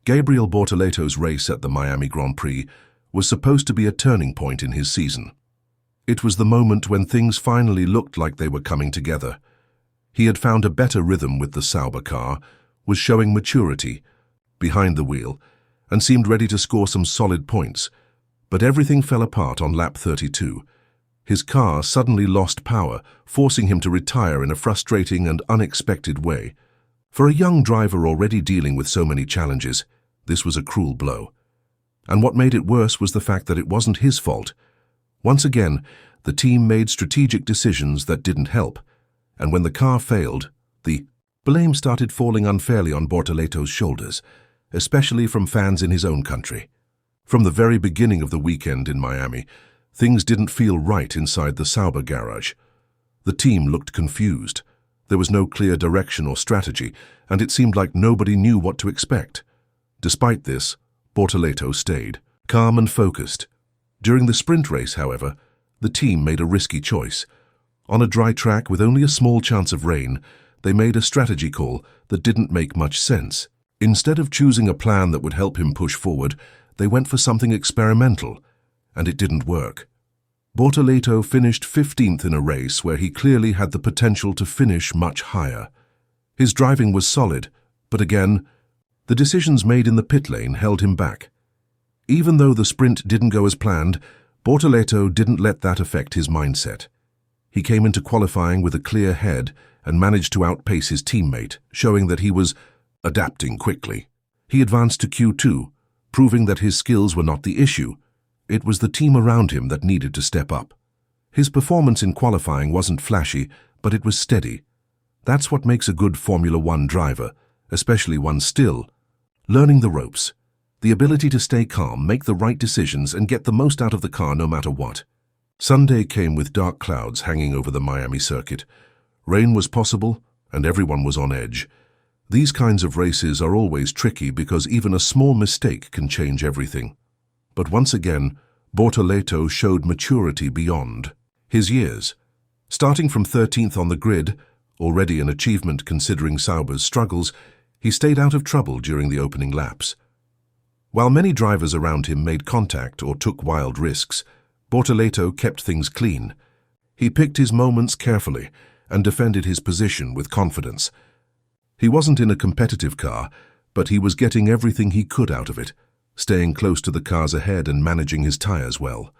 Gabriel Bortoleto's race at the Miami Grand Prix was supposed to be a turning point in his season. It was the moment when things finally looked like they were coming together. He had found a better rhythm with the Sauber car, was showing maturity behind the wheel, and seemed ready to score some solid points. But everything fell apart on lap 32. His car suddenly lost power, forcing him to retire in a frustrating and unexpected way. For a young driver already dealing with so many challenges, this was a cruel blow. And what made it worse was the fact that it wasn't his fault. Once again, the team made strategic decisions that didn't help, and when the car failed, the blame started falling unfairly on Bortoleto's shoulders, especially from fans in his own country. From the very beginning of the weekend in Miami, things didn't feel right inside the Sauber garage. The team looked confused. There was no clear direction or strategy, and it seemed like nobody knew what to expect. Despite this, Bortoleto stayed, calm and focused. During the sprint race, however, the team made a risky choice. On a dry track with only a small chance of rain, they made a strategy call that didn't make much sense. Instead of choosing a plan that would help him push forward, they went for something experimental, and it didn't work. Bortoleto finished 15th in a race where he clearly had the potential to finish much higher. His driving was solid, but again, the decisions made in the pit lane held him back. Even though the sprint didn't go as planned, Bortoleto didn't let that affect his mindset. He came into qualifying with a clear head and managed to outpace his teammate, showing that he was adapting quickly. He advanced to Q2, proving that his skills were not the issue. It was the team around him that needed to step up. His performance in qualifying wasn't flashy, but it was steady. That's what makes a good Formula One driver, especially one still learning the ropes. The ability to stay calm, make the right decisions, and get the most out of the car no matter what. Sunday came with dark clouds hanging over the Miami circuit. Rain was possible, and everyone was on edge. These kinds of races are always tricky because even a small mistake can change everything. But once again, Bortoleto showed maturity beyond his years. Starting from 13th on the grid, already an achievement considering Sauber's struggles, he stayed out of trouble during the opening laps. While many drivers around him made contact or took wild risks, Bortoleto kept things clean. He picked his moments carefully and defended his position with confidence. He wasn't in a competitive car, but he was getting everything he could out of it, staying close to the cars ahead and managing his tires well.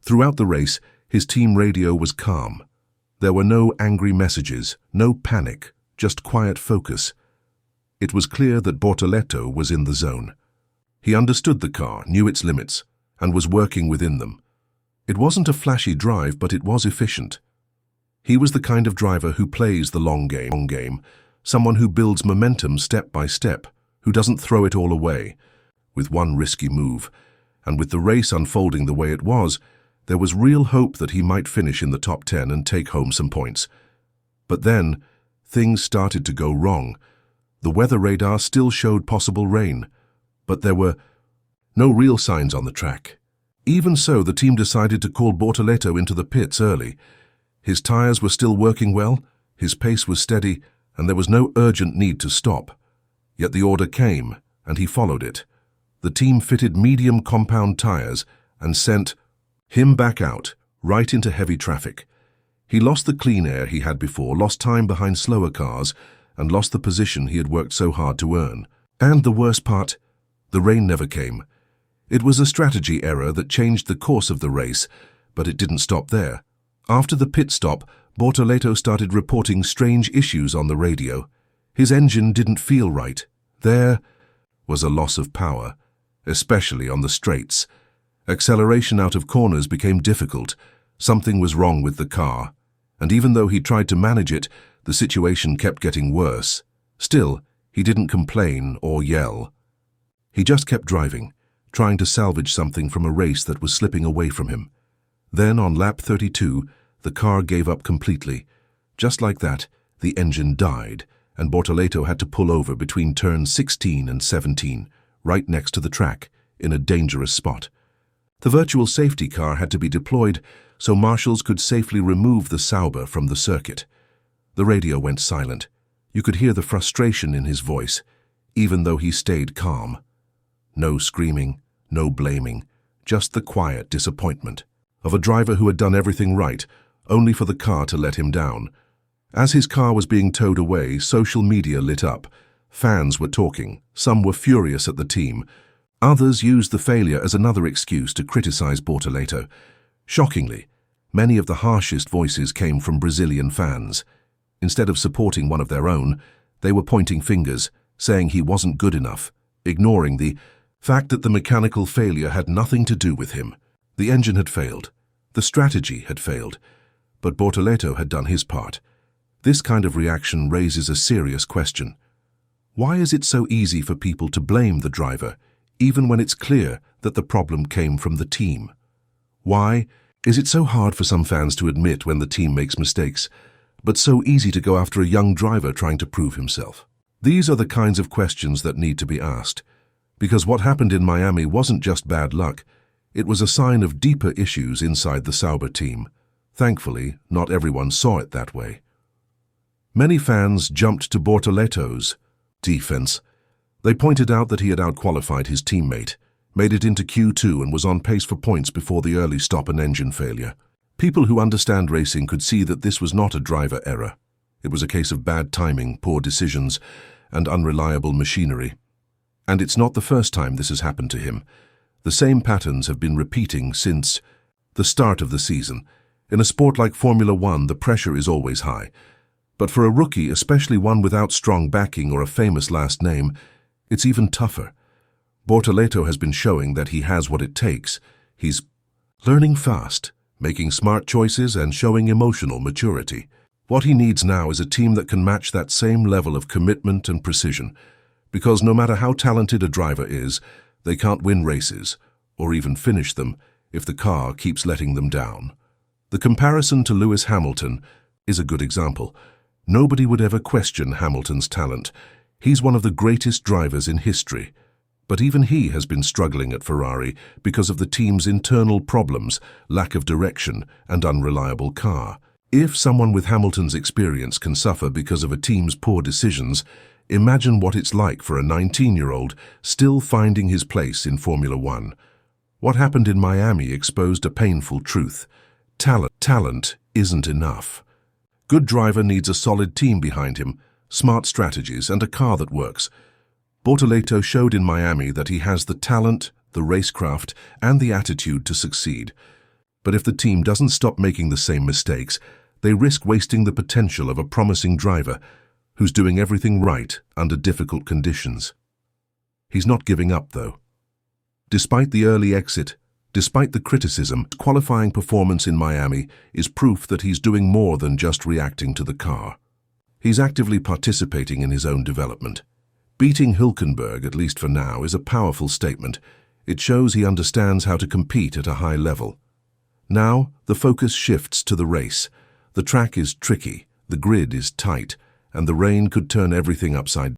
Throughout the race, his team radio was calm. There were no angry messages, no panic, just quiet focus. It was clear that Bortoleto was in the zone. He understood the car, knew its limits, and was working within them. It wasn't a flashy drive, but it was efficient. He was the kind of driver who plays the long game, someone who builds momentum step by step, who doesn't throw it all away with one risky move. And with the race unfolding the way it was, there was real hope that he might finish in the top 10 and take home some points. But then, things started to go wrong. The weather radar still showed possible rain, but there were no real signs on the track. Even so, the team decided to call Bortoleto into the pits early. His tires were still working well, his pace was steady, and there was no urgent need to stop. Yet the order came, and he followed it. The team fitted medium compound tires and sent him back out, right into heavy traffic. He lost the clean air he had before, lost time behind slower cars, and lost the position he had worked so hard to earn. And the worst part, the rain never came. It was a strategy error that changed the course of the race, but it didn't stop there. After the pit stop, Bortoleto started reporting strange issues on the radio. His engine didn't feel right. There was a loss of power, especially on the straights. Acceleration out of corners became difficult. Something was wrong with the car, and even though he tried to manage it, the situation kept getting worse. Still, he didn't complain or yell. He just kept driving, trying to salvage something from a race that was slipping away from him. Then, on lap 32, the car gave up completely. Just like that, the engine died, and Bortoleto had to pull over between turns 16 and 17, right next to the track, in a dangerous spot. The virtual safety car had to be deployed so marshals could safely remove the Sauber from the circuit. The radio went silent. You could hear the frustration in his voice. even though he stayed calm. No screaming, no blaming, just the quiet disappointment of a driver who had done everything right, only for the car to let him down. As his car was being towed away, social media lit up. Fans were talking. Some were furious at the team. Others used the failure as another excuse to criticize Bortoleto. Shockingly, many of the harshest voices came from Brazilian fans. Instead of supporting one of their own, they were pointing fingers, saying he wasn't good enough, ignoring the fact that the mechanical failure had nothing to do with him. The engine had failed. The strategy had failed. But Bortoleto had done his part. This kind of reaction raises a serious question. Why is it so easy for people to blame the driver, even when it's clear that the problem came from the team? Why is it so hard for some fans to admit when the team makes mistakes, but so easy to go after a young driver trying to prove himself? These are the kinds of questions that need to be asked, because what happened in Miami wasn't just bad luck, it was a sign of deeper issues inside the Sauber team. Thankfully, not everyone saw it that way. Many fans jumped to Bortoleto's defense. They pointed out that he had outqualified his teammate, made it into Q2 and was on pace for points before the early stop and engine failure. People who understand racing could see that this was not a driver error. It was a case of bad timing, poor decisions, and unreliable machinery. And it's not the first time this has happened to him. The same patterns have been repeating since the start of the season. In a sport like Formula One, the pressure is always high. But for a rookie, especially one without strong backing or a famous last name, it's even tougher. Bortoleto has been showing that he has what it takes. He's learning fast, making smart choices and showing emotional maturity. What he needs now is a team that can match that same level of commitment and precision. Because no matter how talented a driver is, they can't win races, or even finish them, if the car keeps letting them down. The comparison to Lewis Hamilton is a good example. Nobody would ever question Hamilton's talent. He's one of the greatest drivers in history. But even he has been struggling at Ferrari because of the team's internal problems, lack of direction, and unreliable car. If someone with Hamilton's experience can suffer because of a team's poor decisions, imagine what it's like for a 19-year-old still finding his place in Formula One. What happened in Miami exposed a painful truth. Talent isn't enough. Good driver needs a solid team behind him, smart strategies, and a car that works. Bortoleto showed in Miami that he has the talent, the racecraft, and the attitude to succeed. But if the team doesn't stop making the same mistakes, they risk wasting the potential of a promising driver who's doing everything right under difficult conditions. He's not giving up, though. Despite the early exit, despite the criticism, qualifying performance in Miami is proof that he's doing more than just reacting to the car. He's actively participating in his own development. Beating Hülkenberg, at least for now, is a powerful statement. It shows he understands how to compete at a high level. Now, the focus shifts to the race. The track is tricky, the grid is tight, and the rain could turn everything upside down.